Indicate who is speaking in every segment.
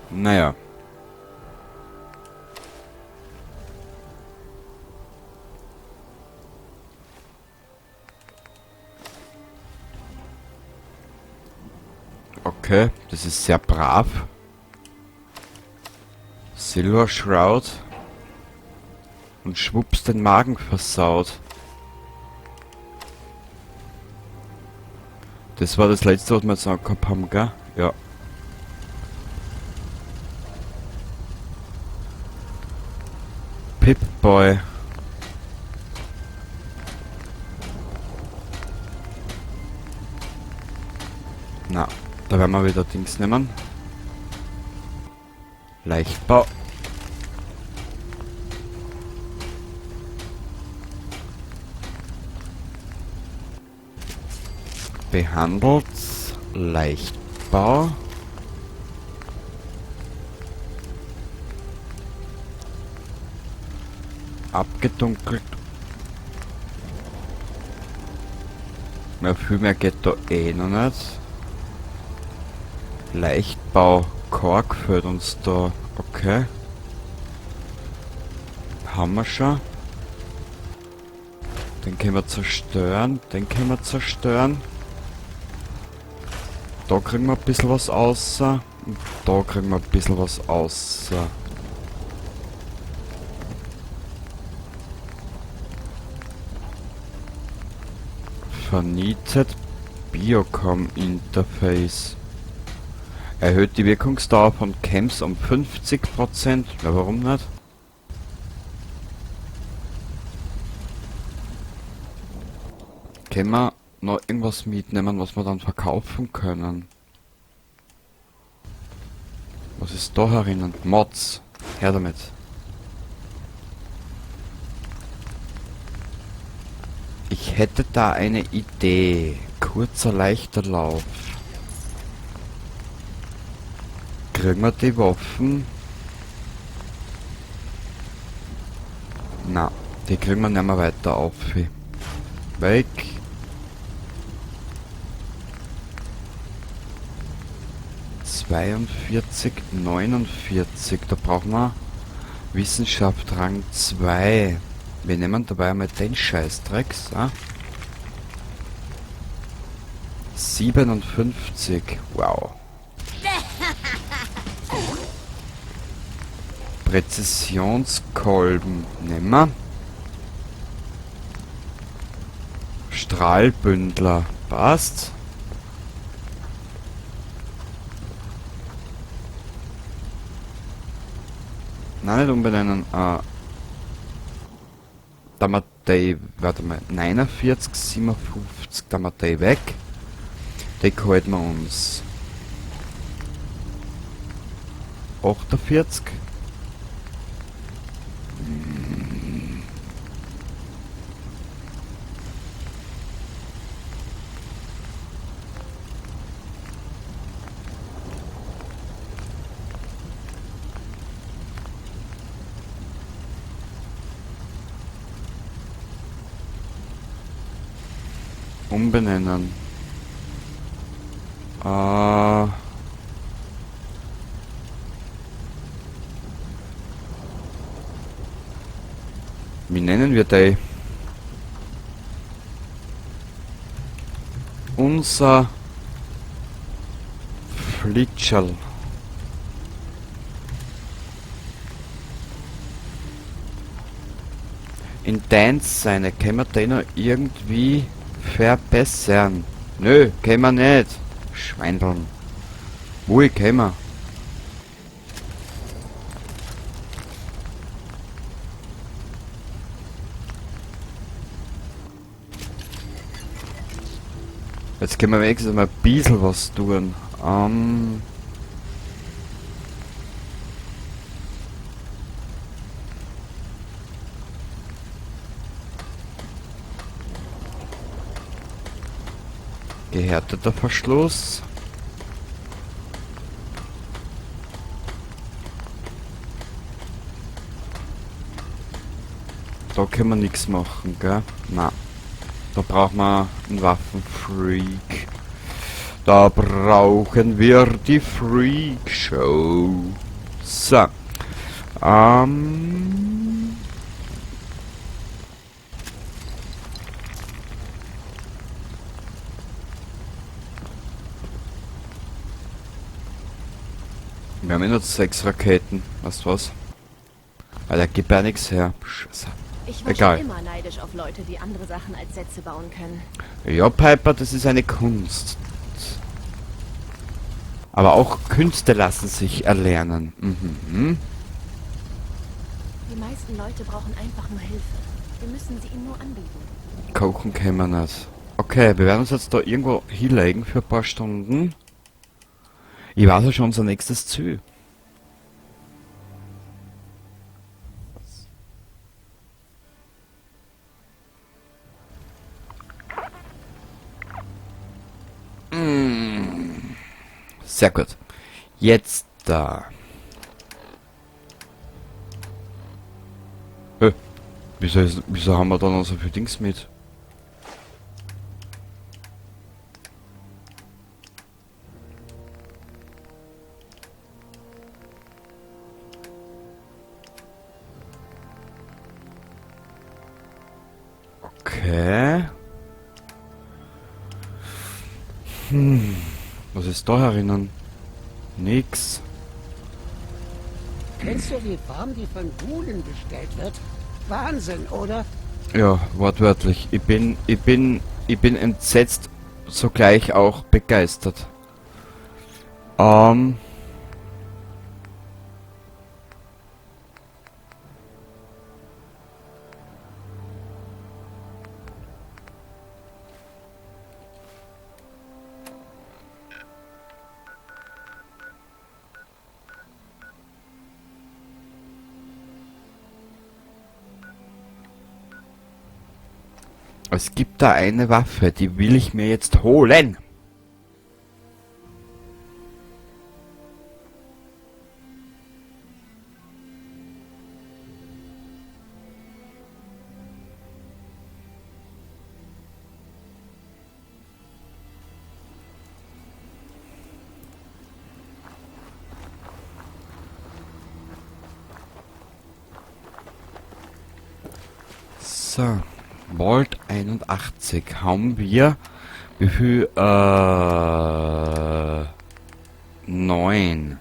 Speaker 1: Naja. Okay, das ist sehr brav. Silver Shroud. Und schwupps den Magen versaut. Das war das letzte, was wir jetzt angehabt haben, gell? Ja. Pip-Boy. Na, da werden wir wieder Dings nehmen. Leichtbau. Behandelt. Leichtbau. Abgedunkelt. Ja, viel mehr geht da eh noch nicht. Leichtbau. Kork fehlt uns da. Okay. Haben wir schon. Den können wir zerstören. Den können wir zerstören. Da kriegen wir ein bisschen was außer. Und da kriegen wir ein bisschen was außer. Vernietet Biocom Interface. Erhöht die Wirkungsdauer von Chems um 50%. Ja, warum nicht? Können wir noch irgendwas mitnehmen, was wir dann verkaufen können? Was ist da herinnen? Mods. Her damit. Ich hätte da eine Idee. Kurzer, leichter Lauf. Kriegen wir die Waffen? Na, die kriegen wir nicht mehr weiter auf. Weg. (42, 49). Da brauchen wir Wissenschaft Rang 2. Wir nehmen dabei einmal den Scheißdrecks. 57. Wow. Präzisionskolben nehmen wir. Strahlbündler. Passt. Nein, nicht umbenennen. Damatei, warte mal. 49, 57. Damatei weg. Die halten wir uns. 48. Umbenennen. Wie nennen wir die? Unser Flitscherl. In Dance seine, können wir den noch irgendwie verbessern? Nö, können wir nicht. Schweindeln. Wo können wir? Jetzt können wir wenigstens mal ein bisschen was tun. Gehärteter Verschluss. Da können wir nichts machen, gell? Na, da brauchen wir einen Waffenfreak. Da brauchen wir die Freak Show. So. Wir haben nur 6 Raketen. Weißt du was? Weil der gibt ja nichts her. Scheiße.
Speaker 2: Ich war
Speaker 1: Egal.
Speaker 2: schon immer neidisch auf Leute, die andere Sachen als Sätze bauen können.
Speaker 1: Ja, Piper, das ist eine Kunst. Aber auch Künste lassen sich erlernen. Mhm.
Speaker 2: Die meisten Leute brauchen einfach nur Hilfe. Wir müssen sie ihnen nur anbieten.
Speaker 1: Kochen können wir nicht. Okay, wir werden uns jetzt da irgendwo hinlegen für ein paar Stunden. Ich weiß ja schon unser nächstes Ziel. Sehr gut. Jetzt da. Wieso haben wir da noch so viel Dings mit? Okay. Was ist da herinnen? Nix.
Speaker 3: Kennst du die Farm, die von Gulen bestellt wird? Wahnsinn, oder?
Speaker 1: Ja, wortwörtlich. Ich bin entsetzt, zugleich auch begeistert. Es gibt da eine Waffe, die will ich mir jetzt holen. So. Vault 81 haben wir wie viel? 9.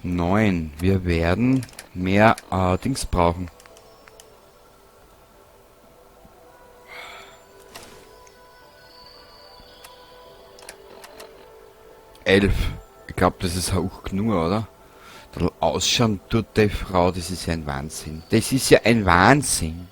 Speaker 1: 9. Wir werden mehr Dings brauchen. 11. Ich glaube, das ist auch genug, oder? Ausschauen tut die Frau, das ist ja ein Wahnsinn. Das ist ja ein Wahnsinn.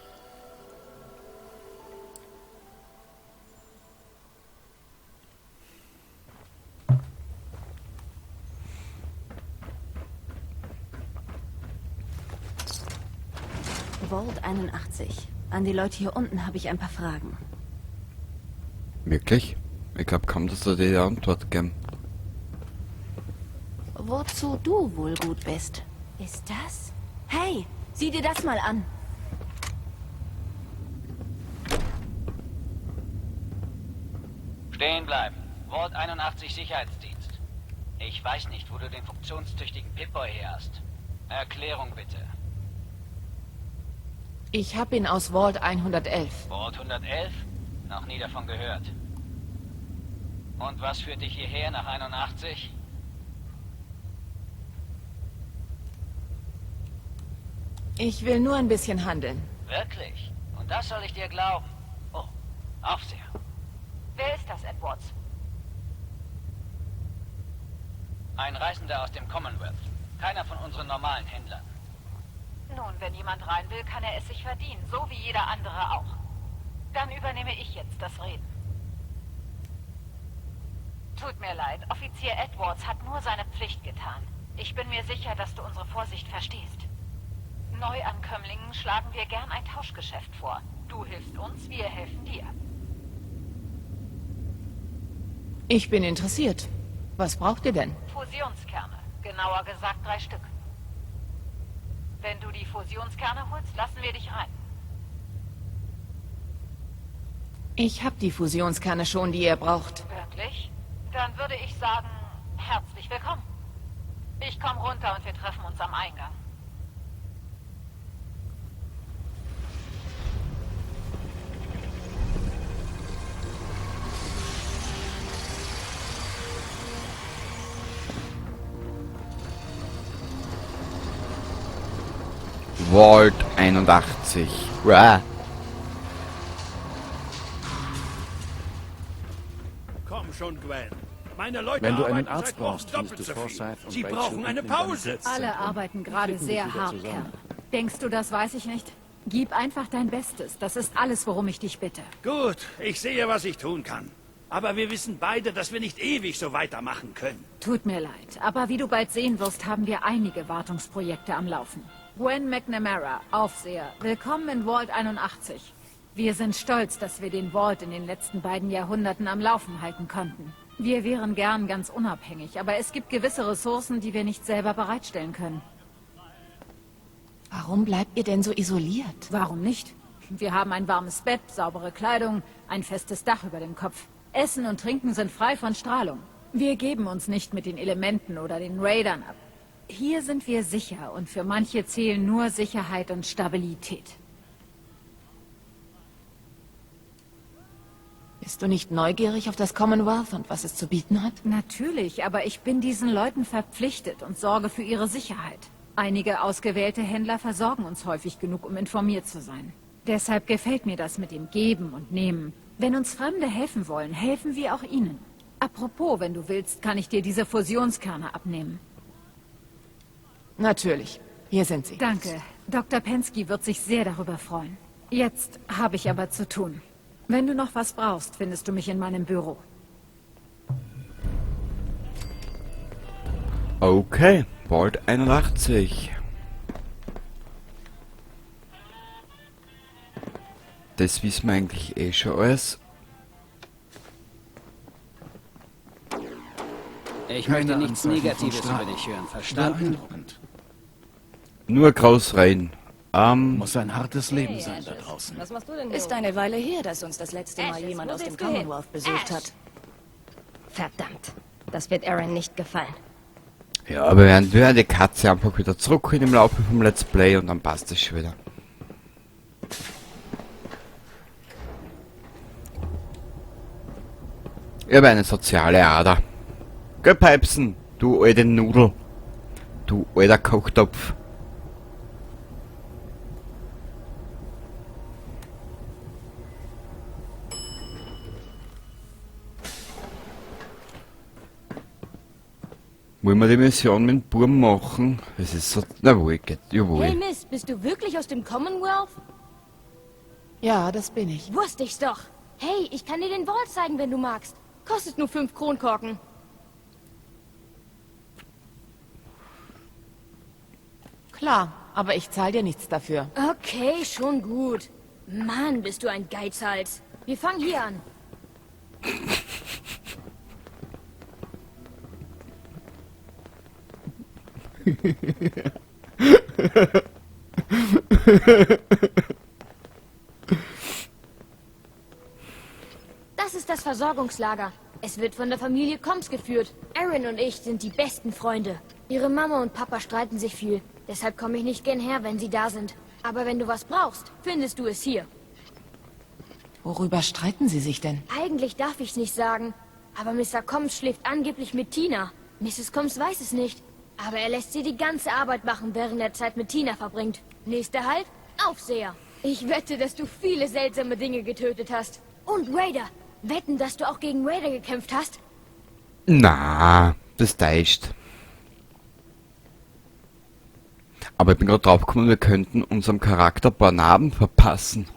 Speaker 2: Vault 81. An die Leute hier unten habe ich ein paar Fragen.
Speaker 1: Wirklich? Ich glaube kaum, dass da die Antwort geben.
Speaker 2: Wozu du wohl gut bist? Ist das? Hey, sieh dir das mal an.
Speaker 4: Stehen bleiben. Vault 81 Sicherheitsdienst. Ich weiß nicht, wo du den funktionstüchtigen Pip-Boy her hast. Erklärung bitte.
Speaker 5: Ich hab ihn aus Vault 111.
Speaker 4: Vault 111? Noch nie davon gehört. Und was führt dich hierher nach 81?
Speaker 5: Ich will nur ein bisschen handeln.
Speaker 4: Wirklich? Und das soll ich dir glauben? Oh, Aufseher.
Speaker 5: Wer ist das, Edwards?
Speaker 4: Ein Reisender aus dem Commonwealth. Keiner von unseren normalen Händlern.
Speaker 5: Nun, wenn jemand rein will, kann er es sich verdienen, so wie jeder andere auch. Dann übernehme ich jetzt das Reden. Tut mir leid, Offizier Edwards hat nur seine Pflicht getan. Ich bin mir sicher, dass du unsere Vorsicht verstehst. Neuankömmlingen schlagen wir gern ein Tauschgeschäft vor. Du hilfst uns, wir helfen dir. Ich bin interessiert. Was braucht ihr denn? Fusionskerne. Genauer gesagt 3 Stück. Wenn du die Fusionskerne holst, lassen wir dich rein.
Speaker 6: Ich habe die Fusionskerne schon, die ihr braucht.
Speaker 5: Wirklich? Dann würde ich sagen, herzlich willkommen. Ich komme runter und wir treffen uns am Eingang.
Speaker 1: Vault 81. Uah.
Speaker 7: Komm schon, Gwen. Meine Leute
Speaker 8: Wenn du einen
Speaker 7: arbeiten
Speaker 8: Arzt
Speaker 7: seit Wochen
Speaker 8: brauchst,
Speaker 7: doppelt
Speaker 8: findest du
Speaker 7: so viel.
Speaker 8: Forsyth und
Speaker 7: Sie
Speaker 8: Rachel
Speaker 7: brauchen eine
Speaker 8: unten in deinem
Speaker 7: Pause.
Speaker 8: Sitz.
Speaker 9: Alle arbeiten gerade
Speaker 8: Finden
Speaker 9: sehr
Speaker 8: sich wieder
Speaker 9: hart,
Speaker 8: zusammen.
Speaker 9: Kerl. Denkst du, das weiß ich nicht? Gib einfach dein Bestes. Das ist alles, worum ich dich bitte.
Speaker 7: Gut, ich sehe, was ich tun kann. Aber wir wissen beide, dass wir nicht ewig so weitermachen können.
Speaker 9: Tut mir leid, aber wie du bald sehen wirst, haben wir einige Wartungsprojekte am Laufen. Gwen McNamara, Aufseher, willkommen in Vault 81. Wir sind stolz, dass wir den Vault in den letzten beiden Jahrhunderten am Laufen halten konnten. Wir wären gern ganz unabhängig, aber es gibt gewisse Ressourcen, die wir nicht selber bereitstellen können.
Speaker 6: Warum bleibt ihr denn so isoliert?
Speaker 9: Warum nicht? Wir haben ein warmes Bett, saubere Kleidung, ein festes Dach über dem Kopf. Essen und Trinken sind frei von Strahlung. Wir geben uns nicht mit den Elementen oder den Raidern ab. Hier sind wir sicher und für manche zählen nur Sicherheit und Stabilität.
Speaker 6: Bist du nicht neugierig auf das Commonwealth und was es zu bieten hat?
Speaker 9: Natürlich, aber ich bin diesen Leuten verpflichtet und sorge für ihre Sicherheit. Einige ausgewählte Händler versorgen uns häufig genug, um informiert zu sein. Deshalb gefällt mir das mit dem Geben und Nehmen. Wenn uns Fremde helfen wollen, helfen wir auch ihnen. Apropos, wenn du willst, kann ich dir diese Fusionskerne abnehmen.
Speaker 6: Natürlich. Hier sind sie.
Speaker 9: Danke. Dr. Pensky wird sich sehr darüber freuen. Jetzt habe ich aber zu tun. Wenn du noch was brauchst, findest du mich in meinem Büro.
Speaker 1: Okay, Vault 81. Das wissen wir eigentlich eh schon alles.
Speaker 4: Ich
Speaker 8: Keine
Speaker 4: möchte nichts
Speaker 8: Anzeichen von
Speaker 4: Negatives über
Speaker 8: Strahlung.
Speaker 4: dich hören, verstanden?
Speaker 8: Beeindruckend.
Speaker 1: Nur Kraus rein.
Speaker 8: Muss ein hartes Leben sein da draußen.
Speaker 10: Was machst du denn hier? Ist eine Weile her, dass uns das letzte Mal jemand aus dem Commonwealth besucht hat. Verdammt. Das wird Aaron nicht gefallen.
Speaker 1: Ja, aber wir werden die Katze einfach wieder zurück in dem Laufe vom Let's Play und dann passt es schon wieder. Ich habe eine soziale Ader. Geh Peipsen, du alte Nudel. Du alter Kochtopf. Wollen wir die Mission mit dem Burm machen? Es ist so... Na wohl, geht. Jawohl.
Speaker 10: Hey Miss, bist du wirklich aus dem Commonwealth?
Speaker 6: Ja, das bin ich.
Speaker 10: Wusste ich's doch. Hey, ich kann dir den Vault zeigen, wenn du magst. Kostet nur 5 Kronkorken.
Speaker 6: Klar, aber ich zahle dir nichts dafür.
Speaker 10: Okay, schon gut. Mann, bist du ein Geizhals. Wir fangen hier an. Das ist das Versorgungslager. Es wird von der Familie Combs geführt. Aaron und ich sind die besten Freunde. Ihre Mama und Papa streiten sich viel. Deshalb komme ich nicht gern her, wenn sie da sind. Aber wenn du was brauchst, findest du es hier.
Speaker 6: Worüber streiten sie sich denn?
Speaker 10: Eigentlich darf ich's nicht sagen. Aber Mr. Combs schläft angeblich mit Tina. Mrs. Combs weiß es nicht. Aber er lässt sie die ganze Arbeit machen, während er Zeit mit Tina verbringt. Nächster Halt, Aufseher. Ich wette, dass du viele seltsame Dinge getötet hast. Und Raider. Wetten, dass du auch gegen Raider gekämpft hast?
Speaker 1: Na, das täuscht. Aber ich bin gerade draufgekommen, wir könnten unserem Charakter ein paar Narben verpassen.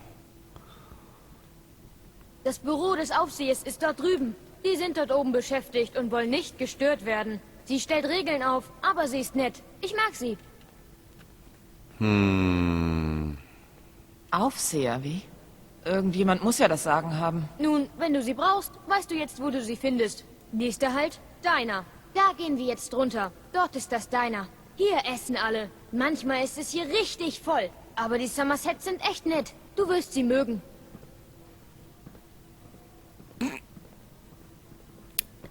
Speaker 10: Das Büro des Aufsehers ist dort drüben. Die sind dort oben beschäftigt und wollen nicht gestört werden. Sie stellt Regeln auf, aber sie ist nett. Ich mag sie.
Speaker 6: Aufseher, wie? Irgendjemand muss ja das Sagen haben.
Speaker 10: Nun, wenn du sie brauchst, weißt du jetzt, wo du sie findest. Nächster Halt, Diner. Da gehen wir jetzt runter. Dort ist das Diner. Hier essen alle. Manchmal ist es hier richtig voll. Aber die Somersets sind echt nett. Du wirst sie mögen.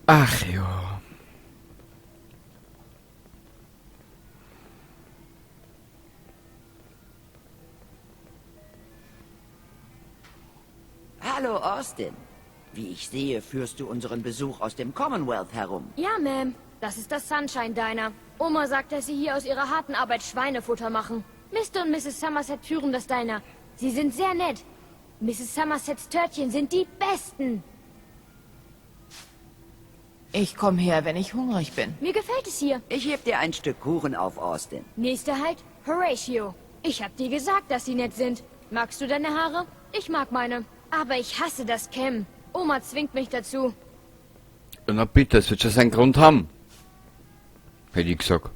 Speaker 1: Ach ja.
Speaker 11: Hallo, Austin. Wie ich sehe, führst du unseren Besuch aus dem Commonwealth herum.
Speaker 10: Ja, Ma'am. Das ist das Sunshine Diner. Oma sagt, dass sie hier aus ihrer harten Arbeit Schweinefutter machen. Mr. und Mrs. Somerset führen das Diner. Sie sind sehr nett. Mrs. Somersets Törtchen sind die besten.
Speaker 6: Ich komme her, wenn ich hungrig bin.
Speaker 10: Mir gefällt es hier.
Speaker 11: Ich heb dir ein Stück Kuchen auf, Austin.
Speaker 10: Nächster Halt, Horatio. Ich hab dir gesagt, dass sie nett sind. Magst du deine Haare? Ich mag meine. Aber ich hasse das Kämmen. Oma zwingt mich dazu.
Speaker 1: Na bitte, es wird schon seinen Grund haben. Hätte ich gesagt.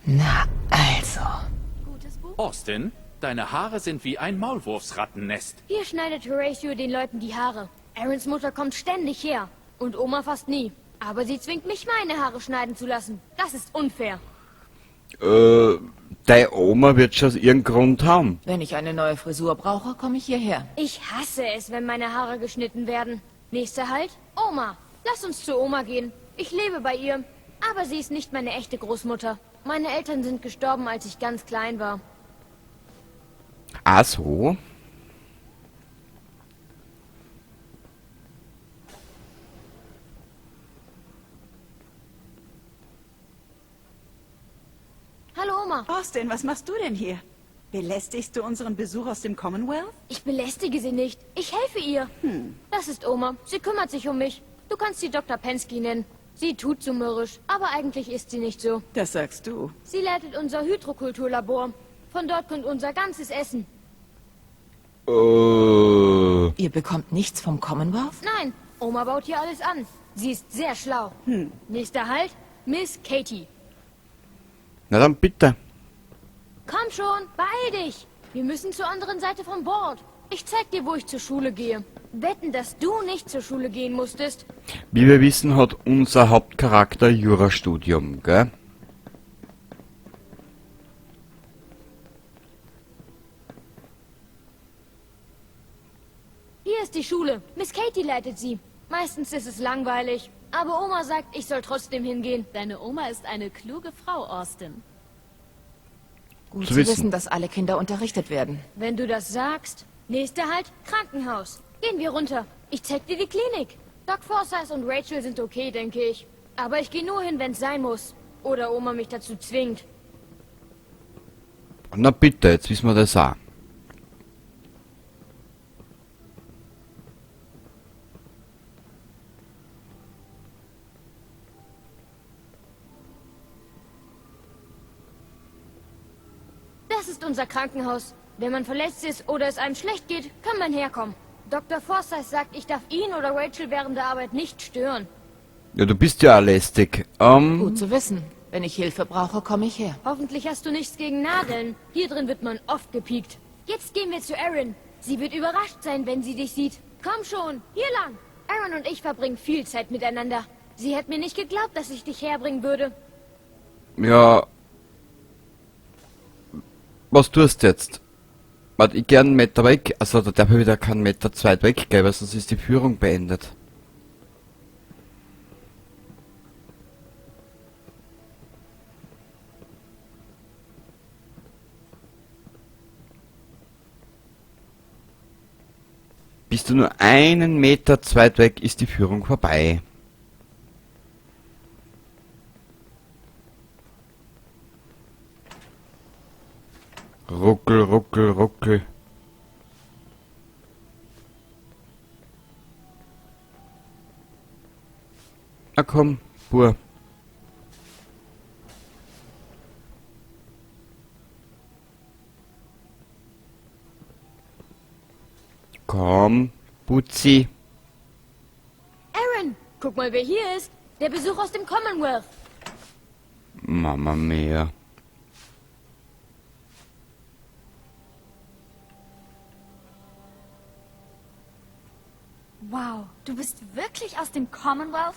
Speaker 6: Na, also.
Speaker 2: Gutes Buch.
Speaker 8: Austin, deine Haare sind wie ein Maulwurfsrattennest.
Speaker 10: Hier schneidet Horatio den Leuten die Haare. Aarons Mutter kommt ständig her. Und Oma fast nie. Aber sie zwingt mich, meine Haare schneiden zu lassen. Das ist unfair.
Speaker 1: Deine Oma wird schon irgendeinen Grund haben.
Speaker 6: Wenn ich eine neue Frisur brauche, komme ich hierher.
Speaker 10: Ich hasse es, wenn meine Haare geschnitten werden. Nächster Halt, Oma. Lass uns zu Oma gehen. Ich lebe bei ihr. Aber sie ist nicht meine echte Großmutter. Meine Eltern sind gestorben, als ich ganz klein war.
Speaker 1: Ach so.
Speaker 10: Hallo Oma.
Speaker 12: Austin, was machst du denn hier? Belästigst du unseren Besuch aus dem Commonwealth?
Speaker 10: Ich belästige sie nicht. Ich helfe ihr. Das ist Oma. Sie kümmert sich um mich. Du kannst sie Dr. Pensky nennen. Sie tut so mürrisch, aber eigentlich ist sie nicht so.
Speaker 12: Das sagst du.
Speaker 10: Sie leitet unser Hydrokulturlabor. Von dort kommt unser ganzes Essen.
Speaker 6: Ihr bekommt nichts vom Commonwealth?
Speaker 10: Nein, Oma baut hier alles an. Sie ist sehr schlau. Nächster Halt, Miss Katie.
Speaker 1: Na dann bitte.
Speaker 10: Komm schon, beeil dich. Wir müssen zur anderen Seite vom Board. Ich zeig dir, wo ich zur Schule gehe. Wetten, dass du nicht zur Schule gehen musstest.
Speaker 1: Wie wir wissen, hat unser Hauptcharakter Jurastudium, gell?
Speaker 10: Hier ist die Schule. Miss Katie leitet sie. Meistens ist es langweilig. Aber Oma sagt, ich soll trotzdem hingehen.
Speaker 2: Deine Oma ist eine kluge Frau, Austin.
Speaker 6: Gut
Speaker 1: Zu
Speaker 6: zu
Speaker 1: wissen.
Speaker 6: wissen, dass alle Kinder unterrichtet werden.
Speaker 10: Wenn du das sagst. Nächster Halt, Krankenhaus. Gehen wir runter. Ich zeig dir die Klinik. Doc Forsyth und Rachel sind okay, denke ich. Aber ich gehe nur hin, wenn es sein muss. Oder Oma mich dazu zwingt.
Speaker 1: Na bitte, jetzt wissen wir das auch.
Speaker 10: Das ist unser Krankenhaus. Wenn man verletzt ist oder es einem schlecht geht, kann man herkommen. Dr. Forsyth sagt, ich darf ihn oder Rachel während der Arbeit nicht stören.
Speaker 1: Ja, du bist ja auch lästig.
Speaker 6: Gut zu wissen. Wenn ich Hilfe brauche, komme ich her.
Speaker 10: Hoffentlich hast du nichts gegen Nadeln. Hier drin wird man oft gepiekt. Jetzt gehen wir zu Erin. Sie wird überrascht sein, wenn sie dich sieht. Komm schon, hier lang. Erin und ich verbringen viel Zeit miteinander. Sie hat mir nicht geglaubt, dass ich dich herbringen würde.
Speaker 1: Ja. Was tust du jetzt? Warte, ich gern einen Meter weg. Also, da darf ich wieder keinen Meter zu weit weggehen, weil sonst ist die Führung beendet. Bist du nur einen Meter zu weit weg, ist die Führung vorbei. Ruckel, ruckel, ruckel. Na komm, Bur. Komm, Putzi.
Speaker 10: Erin, guck mal, wer hier ist. Der Besuch aus dem Commonwealth.
Speaker 1: Mama mia.
Speaker 2: Wow, du bist wirklich aus dem Commonwealth?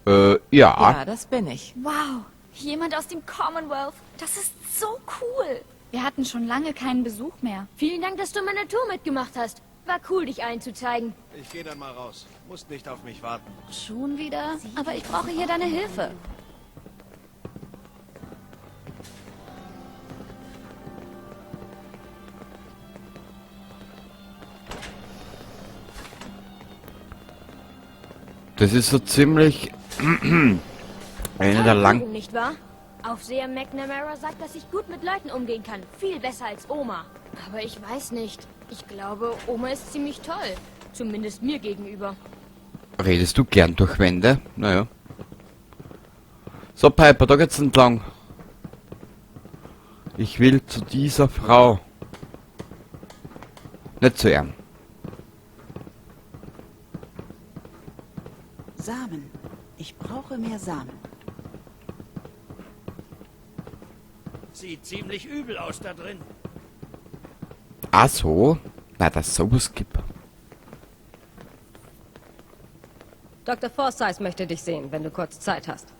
Speaker 1: Ja.
Speaker 6: Ja, das bin ich.
Speaker 2: Wow, jemand aus dem Commonwealth. Das ist so cool.
Speaker 13: Wir hatten schon lange keinen Besuch mehr.
Speaker 10: Vielen Dank, dass du meine Tour mitgemacht hast. War cool, dich allen zu zeigen.
Speaker 14: Ich gehe dann mal raus. Musst nicht auf mich warten.
Speaker 13: Schon wieder? Aber ich brauche hier deine Hilfe.
Speaker 1: Das ist so ziemlich eine der lang...
Speaker 10: Übung, nicht wahr? Aufseher McNamara sagt, dass ich gut mit Leuten umgehen kann. Viel besser als Oma. Aber ich weiß nicht. Ich glaube, Oma ist ziemlich toll. Zumindest mir gegenüber.
Speaker 1: Redest du gern durch Wände? Naja. So, Piper, da geht's entlang. Ich will zu dieser Frau. Nicht zu ihm.
Speaker 12: Samen. Ich brauche mehr Samen.
Speaker 7: Sieht ziemlich übel aus da drin.
Speaker 1: Ach so? Na, das sowas gibt.
Speaker 15: Dr. Forsyth möchte dich sehen, wenn du kurz Zeit hast.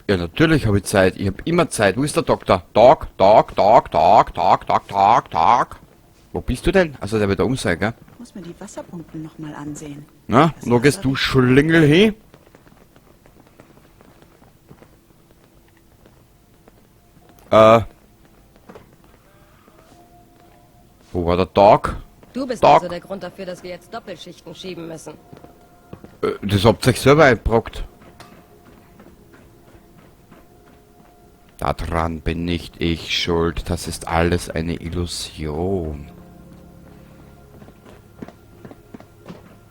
Speaker 1: Ja, natürlich habe ich Zeit. Ich habe immer Zeit. Wo ist der Doktor? Tag. Wo bist du denn? Also, der wird da um sein, gell?
Speaker 12: Ich muss mir die Wasserpumpen nochmal ansehen.
Speaker 1: Na, wo gehst du Schlingel hin? Wo war der Tag?
Speaker 15: Du bist
Speaker 1: Tag.
Speaker 15: also der Grund dafür, dass wir jetzt Doppelschichten schieben müssen.
Speaker 1: Das habt ihr euch selber eingebrockt. Daran bin nicht ich schuld. Das ist alles eine Illusion.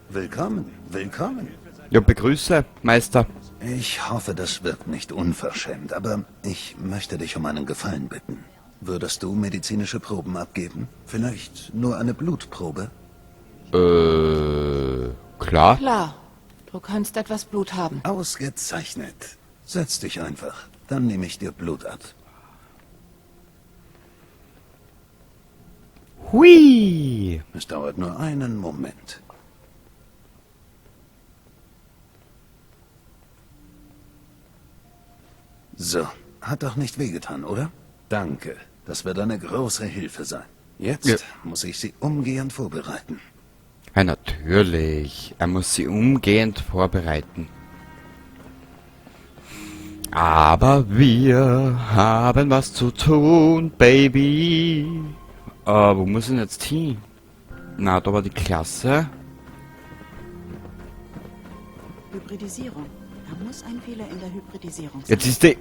Speaker 16: Willkommen, willkommen.
Speaker 1: Ja, begrüße, Meister.
Speaker 16: Ich hoffe, das wirkt nicht unverschämt, aber ich möchte dich um einen Gefallen bitten. Würdest du medizinische Proben abgeben? Vielleicht nur eine Blutprobe?
Speaker 1: Klar.
Speaker 6: Klar. Du kannst etwas Blut haben.
Speaker 16: Ausgezeichnet. Setz dich einfach. Dann nehme ich dir Blut ab.
Speaker 1: Hui!
Speaker 16: Es dauert nur einen Moment. So, hat doch nicht wehgetan, oder? Danke. Das wird eine große Hilfe sein. Jetzt muss ich sie umgehend vorbereiten.
Speaker 1: Ja, natürlich. Er muss sie umgehend vorbereiten. Aber wir haben was zu tun, Baby. Wo muss ich denn jetzt hin? Na, da war die Klasse.
Speaker 12: Hybridisierung. Da muss ein Fehler in der Hybridisierung sein.
Speaker 1: Jetzt ist die...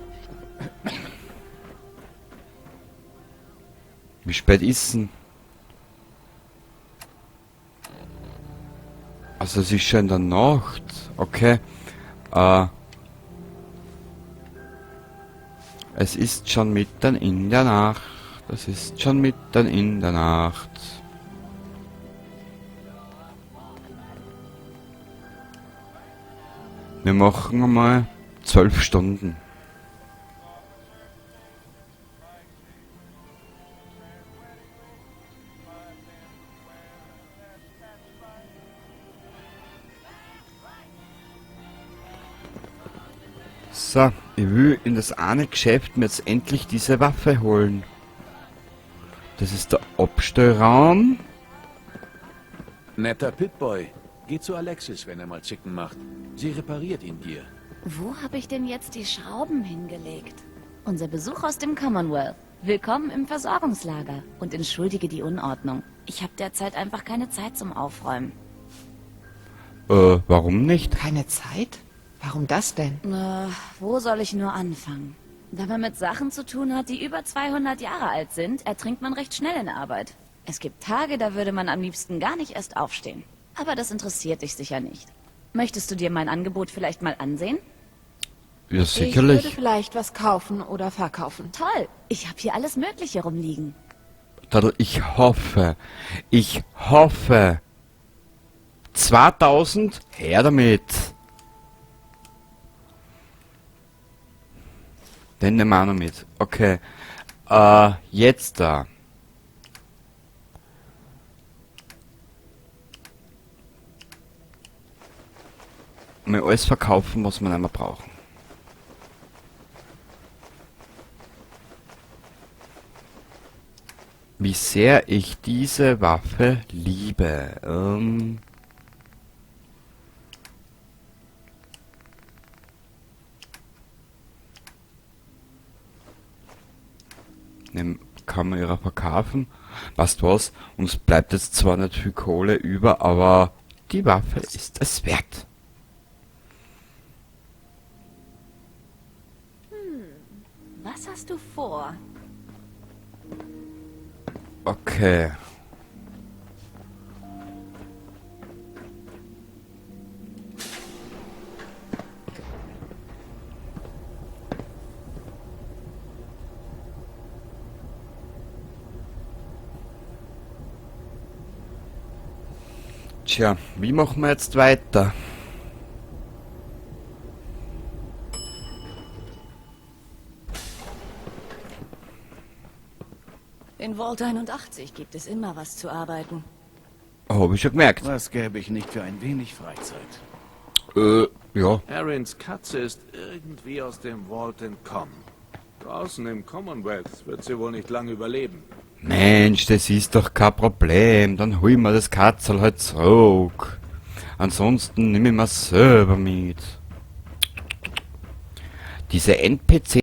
Speaker 1: Wie spät ist denn? Also es ist schon in der Nacht. Okay. Es ist schon mitten in der Nacht. Es ist schon mitten in der Nacht. Wir machen einmal 12 Stunden. So, ich will in das eine Geschäft mir jetzt endlich diese Waffe holen. Das ist der Abstellraum.
Speaker 8: Netter Pip-Boy. Geh zu Alexis, wenn er mal Zicken macht. Sie repariert ihn dir.
Speaker 17: Wo habe ich denn jetzt die Schrauben hingelegt? Unser Besuch aus dem Commonwealth. Willkommen im Versorgungslager. Und entschuldige die Unordnung. Ich habe derzeit einfach keine Zeit zum Aufräumen.
Speaker 1: Warum nicht?
Speaker 6: Keine Zeit? Warum das denn?
Speaker 17: Wo soll ich nur anfangen? Da man mit Sachen zu tun hat, die über 200 Jahre alt sind, ertrinkt man recht schnell in Arbeit. Es gibt Tage, da würde man am liebsten gar nicht erst aufstehen. Aber das interessiert dich sicher nicht. Möchtest du dir mein Angebot vielleicht mal ansehen?
Speaker 1: Ja, sicherlich.
Speaker 6: Ich würde vielleicht was kaufen oder verkaufen.
Speaker 17: Toll, ich habe hier alles Mögliche rumliegen.
Speaker 1: Tadl, ich hoffe. 2000? Her damit. Den nehmen wir auch noch mit. Okay. Jetzt da. Mal alles verkaufen, was wir nicht mehr brauchen. wie sehr ich diese Waffe liebe. Kann man ihrer verkaufen. Weißt du was? Uns bleibt jetzt zwar nicht viel Kohle über, aber die Waffe ist es wert.
Speaker 17: Was hast du vor?
Speaker 1: Okay. Tja, wie machen wir jetzt weiter?
Speaker 6: In Vault 81 gibt es immer was zu arbeiten.
Speaker 1: Hab ich schon gemerkt.
Speaker 8: Was gäbe ich nicht für ein wenig Freizeit?
Speaker 1: Ja.
Speaker 8: Aarons Katze ist irgendwie aus dem Vault entkommen. Draußen im Commonwealth wird sie wohl nicht lange überleben.
Speaker 1: Mensch, das ist doch kein Problem. Dann holen wir das Katzel halt zurück. Ansonsten nehmen wir selber mit. Diese NPC